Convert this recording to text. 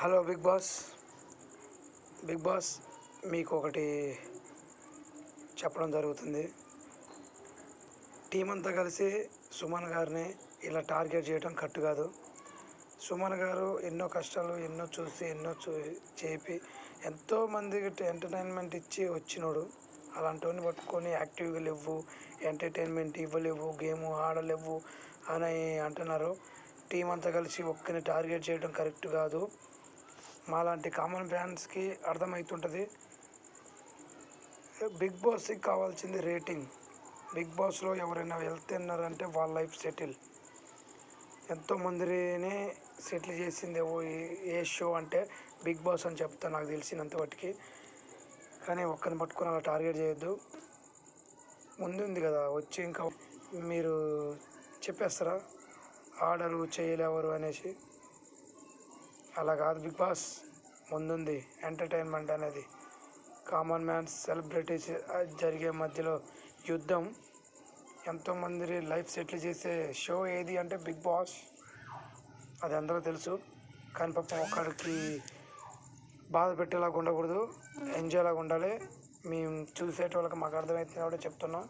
Hello big boss మీకు ఒకటి చెప్పడం జరుగుతుంది. టీం అంతా కలిసి సుమన్ గారిని ఇలా టార్గెట్ చేయడం కరెక్ట్ కాదు. సుమన్ గారు ఎన్నో కష్టాలు చేపి ఎంతోమందికి ఎంటర్టైన్మెంట్ ఇచ్చి వచ్చినోడు. అలాంటివన్నీ పట్టుకొని యాక్టివ్గా లేవు, ఎంటర్టైన్మెంట్ ఇవ్వలేవు, గేమ్ ఆడలేవు అని అంటున్నారు. టీం అంతా కలిసి ఒక్కరిని టార్గెట్ చేయడం కరెక్ట్ కాదు. మాలాంటి కామన్ ఫ్యాన్స్కి అర్థమవుతుంటుంది. బిగ్ బాస్కి కావాల్సింది రేటింగ్. బిగ్ బాస్లో ఎవరైనా వెళ్తున్నారంటే వాళ్ళ లైఫ్ సెటిల్. ఎంతోమందిని సెటిల్ చేసింది ఏ షో అంటే బిగ్ బాస్ అని చెప్తాను నాకు తెలిసినంత వాటికి. కానీ ఒక్కరిని పట్టుకొని అలా టార్గెట్ చేయొద్దు. ముందుంది కదా వచ్చి ఇంకా మీరు చెప్పేస్తారా ఆర్డరు చేయలేవరు అనేసి. అలా కాదు, బిగ్ బాస్ ముందుంది. ఎంటర్టైన్మెంట్ అనేది కామన్ మ్యాన్స్ సెలబ్రిటీస్ జరిగే మధ్యలో యుద్ధం. ఎంతోమంది లైఫ్ సెటిల్ చేసే షో ఏది అంటే బిగ్ బాస్. అది అందరూ తెలుసు. కానీ పాపం ఒక్కడికి బాధ పెట్టేలాగా ఉండకూడదు, ఎంజాయ్లాగా ఉండాలి. మేము చూసేటోళ్ళకి మాకు అర్థమవుతుంది కూడా చెప్తున్నాం.